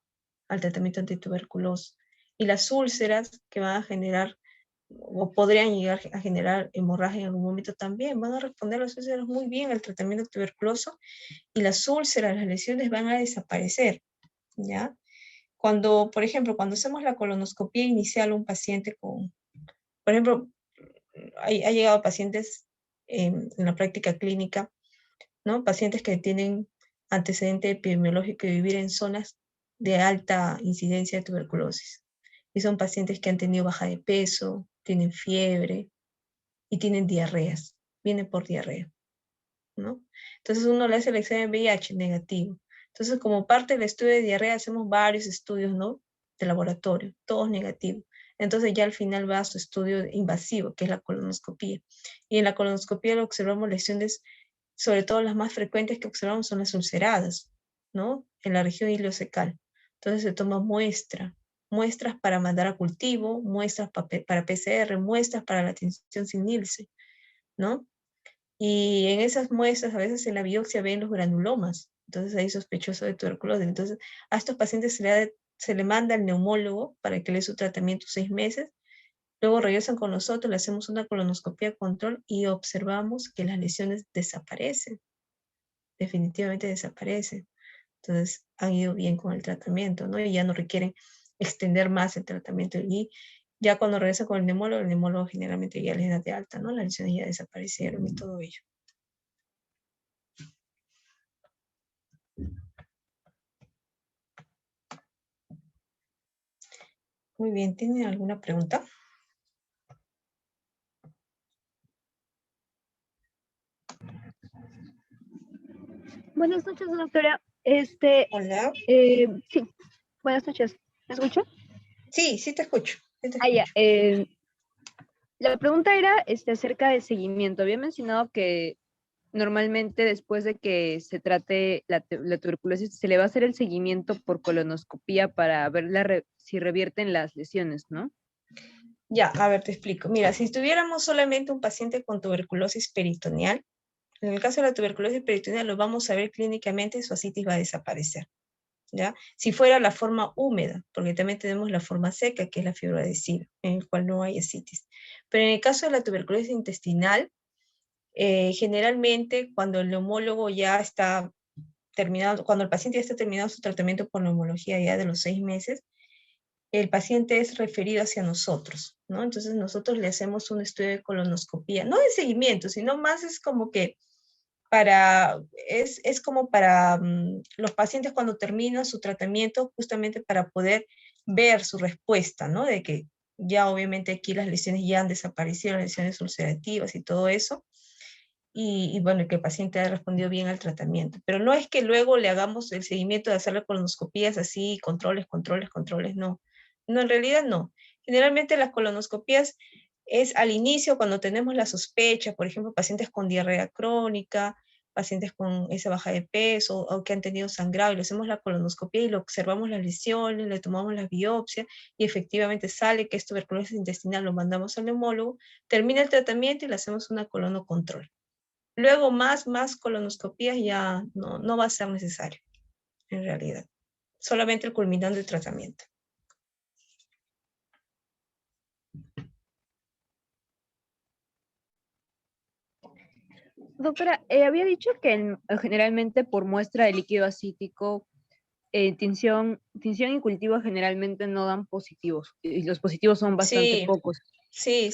al tratamiento antituberculoso. Y las úlceras que van a generar o podrían llegar a generar hemorragia en algún momento también, van a responder las úlceras muy bien al tratamiento tuberculoso y las úlceras, las lesiones van a desaparecer, ¿ya? Cuando, por ejemplo, cuando hacemos la colonoscopia inicial a un paciente con, por ejemplo, ha llegado pacientes en la práctica clínica, ¿no? Pacientes que tienen antecedente epidemiológico de vivir en zonas de alta incidencia de tuberculosis. Y son pacientes que han tenido baja de peso, tienen fiebre y tienen diarreas. Vienen por diarrea, ¿no? Entonces uno le hace el examen VIH negativo. Entonces, como parte del estudio de diarrea, hacemos varios estudios, ¿no? De laboratorio, todos negativos. Entonces ya al final va a su estudio invasivo, que es la colonoscopía. Y en la colonoscopía observamos lesiones, sobre todo las más frecuentes que observamos son las ulceradas, ¿no? En la región ileocecal. Entonces se toma muestras para mandar a cultivo, muestras para PCR, muestras para la tinción sin Nielsen, ¿no? Y en esas muestras, a veces en la biopsia ven los granulomas, entonces hay sospechoso de tuberculosis. Entonces a estos pacientes se le manda al neumólogo para que le dé su tratamiento 6 meses, luego regresan con nosotros, le hacemos una colonoscopia control y observamos que las lesiones desaparecen, definitivamente desaparecen. Entonces han ido bien con el tratamiento, ¿no? Y ya no requieren extender más el tratamiento. Y ya cuando regresa con el neumólogo generalmente ya les da de alta, ¿no? Las lesiones ya desaparecieron y todo ello. Muy bien, ¿tienen alguna pregunta? Buenas noches, doctora. Hola. Sí, buenas noches. ¿Me escucha? Sí, sí te escucho. Sí te Ah, ya. escucho. La pregunta era acerca del seguimiento. Había mencionado que normalmente después de que se trate la tuberculosis, se le va a hacer el seguimiento por colonoscopía para ver si revierten las lesiones, ¿no? Ya, a ver, te explico. Mira, si tuviéramos solamente un paciente con tuberculosis peritoneal, en el caso de la tuberculosis peritoneal lo vamos a ver clínicamente, su ascitis va a desaparecer, ¿ya? Si fuera la forma húmeda, porque también tenemos la forma seca, que es la fibra adhesiva, en el cual no hay ascitis. Pero en el caso de la tuberculosis intestinal, generalmente cuando el neumólogo ya está terminado, cuando el paciente ya está terminado su tratamiento por neumología ya de los 6 meses, el paciente es referido hacia nosotros, ¿no? Entonces nosotros le hacemos un estudio de colonoscopía, no de seguimiento, sino más es como que es como para los pacientes cuando terminan su tratamiento, justamente para poder ver su respuesta, ¿no? De que ya obviamente aquí las lesiones ya han desaparecido, las lesiones ulcerativas y todo eso, y bueno, que el paciente ha respondido bien al tratamiento. Pero no es que luego le hagamos el seguimiento de hacerle colonoscopías así, controles, no. No, en realidad no. Generalmente las colonoscopías es al inicio cuando tenemos la sospecha, por ejemplo, pacientes con diarrea crónica, pacientes con esa baja de peso o que han tenido sangrado, y le hacemos la colonoscopia y le observamos las lesiones, le tomamos la biopsia y efectivamente sale que es tuberculosis intestinal, lo mandamos al neumólogo, termina el tratamiento y le hacemos una colonocontrol. Luego más colonoscopías ya no va a ser necesario, en realidad. Solamente el culminante del tratamiento. Doctora, había dicho que generalmente por muestra de líquido acítico, tinción y cultivo generalmente no dan positivos, y los positivos son bastante Sí, pocos. sí.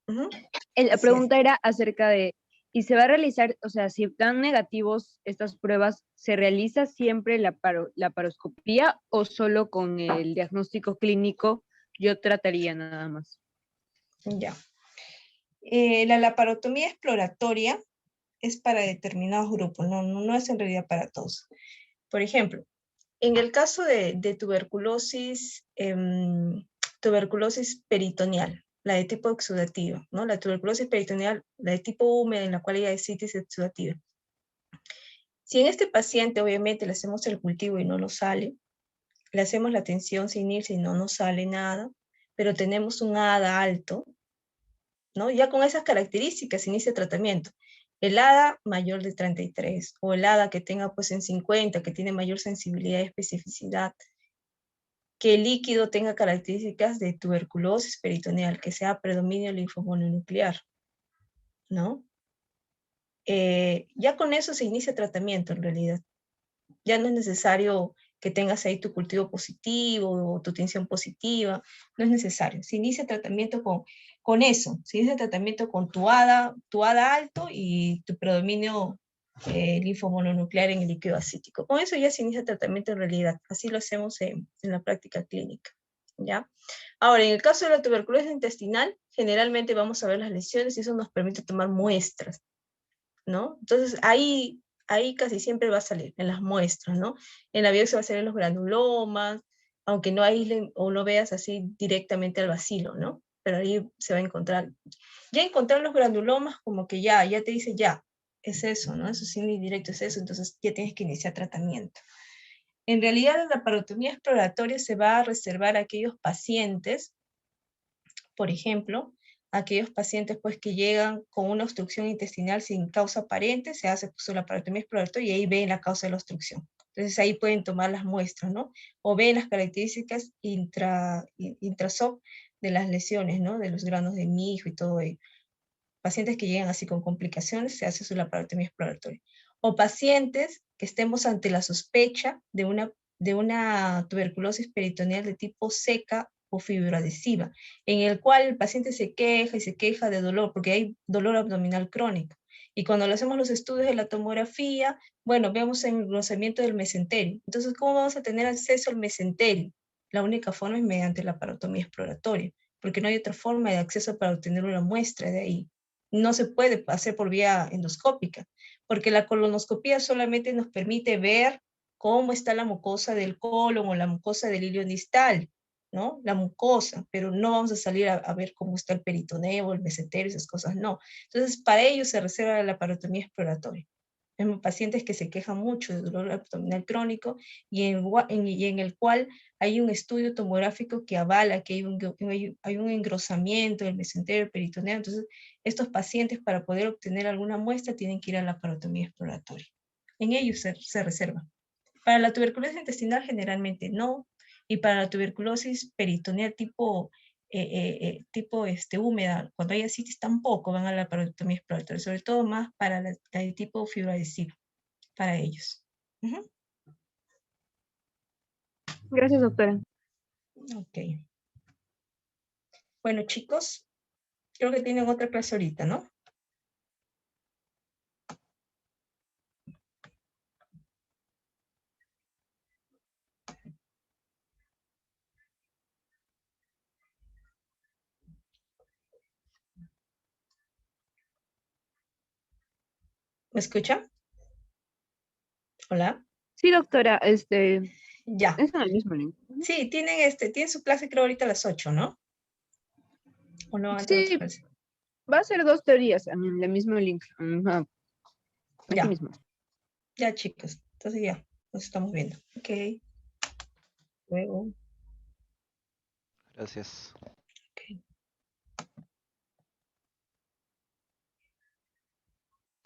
Ujú. La Así es. pregunta era acerca de, ¿y se va a realizar, o sea, si dan negativos estas pruebas, se realiza siempre la paroscopía o solo con el diagnóstico clínico yo trataría nada más? Ya. La laparotomía exploratoria es para determinados grupos, no es en realidad para todos. Por ejemplo, en el caso de tuberculosis peritoneal, la de tipo exudativa, ¿no? La tuberculosis peritoneal, la de tipo húmeda, en la cual hay ascitis exudativa. Si en este paciente, obviamente, le hacemos el cultivo y no nos sale, le hacemos la tensión sin ir, si no nos sale nada, pero tenemos un ADA alto, ¿no? Ya con esas características inicia el tratamiento. El ADA mayor de 33 o el ADA que tenga pues en 50, que tiene mayor sensibilidad y especificidad, que el líquido tenga características de tuberculosis peritoneal, que sea predominio linfomononuclear, ¿no? Ya con eso se inicia el tratamiento en realidad. Ya no es necesario que tengas ahí tu cultivo positivo o tu tinción positiva, no es necesario. Se inicia tratamiento con eso, se inicia tratamiento con tu ADA alto y tu predominio linfomononuclear en el líquido acítico. Con eso ya se inicia tratamiento en realidad, así lo hacemos en la práctica clínica, ¿ya? Ahora, en el caso de la tuberculosis intestinal, generalmente vamos a ver las lesiones y eso nos permite tomar muestras, ¿no? Entonces, ahí ahí casi siempre va a salir en las muestras, ¿no? En la biopsia va a salir los granulomas, aunque no aíslen o no veas así directamente al bacilo, ¿no? Pero ahí se va a encontrar. Ya encontrar los granulomas como que ya te dice ya, es eso, ¿no? Eso sí, indirecto es eso, entonces ya tienes que iniciar tratamiento. En realidad la laparotomía exploratoria se va a reservar a aquellos pacientes, por ejemplo, aquellos pacientes pues que llegan con una obstrucción intestinal sin causa aparente, se hace pues, la laparotomía exploratoria y ahí ven la causa de la obstrucción. Entonces ahí pueden tomar las muestras, ¿no? O ven las características intrasoc de las lesiones, ¿no? De los granos de mijo y todo ello. Pacientes que llegan así con complicaciones, se hace su laparotomía exploratoria. O pacientes que estemos ante la sospecha de una tuberculosis peritoneal de tipo seca o fibroadhesiva, en el cual el paciente se queja de dolor, porque hay dolor abdominal crónico. Y cuando le hacemos los estudios de la tomografía, bueno, vemos el engrosamiento del mesenterio. Entonces, ¿cómo vamos a tener acceso al mesenterio? La única forma es mediante la laparotomía exploratoria, porque no hay otra forma de acceso para obtener una muestra de ahí. No se puede hacer por vía endoscópica, porque la colonoscopía solamente nos permite ver cómo está la mucosa del colon o la mucosa del hilio distal, ¿no? La mucosa, pero no vamos a salir a ver cómo está el peritoneo, el mesenterio, esas cosas, no. Entonces, para ello se reserva la laparotomía exploratoria. En pacientes que se quejan mucho de dolor abdominal crónico y en el cual hay un estudio tomográfico que avala que hay un engrosamiento del mesenterio peritoneo. Entonces, estos pacientes para poder obtener alguna muestra tienen que ir a la laparotomía exploratoria. En ellos se reserva. Para la tuberculosis intestinal generalmente no, y para la tuberculosis peritoneal tipo húmeda, cuando hay ascitis tampoco van a la laparotomía exploratoria, sobre todo más para la de tipo fibroadhesivo, para ellos. Gracias, doctora. Ok. Bueno, chicos, creo que tienen otra clase ahorita, ¿no? ¿Me escuchan? Hola. Sí, doctora, Ya. es en el mismo link. Sí, tienen su clase creo ahorita a las 8, ¿no? ¿O no van a tener otra Sí, clase? va a ser 2 teorías en el mismo link. Aquí Ya. mismo. Ya, chicos. Entonces ya, nos estamos viendo. Ok. Luego. Gracias.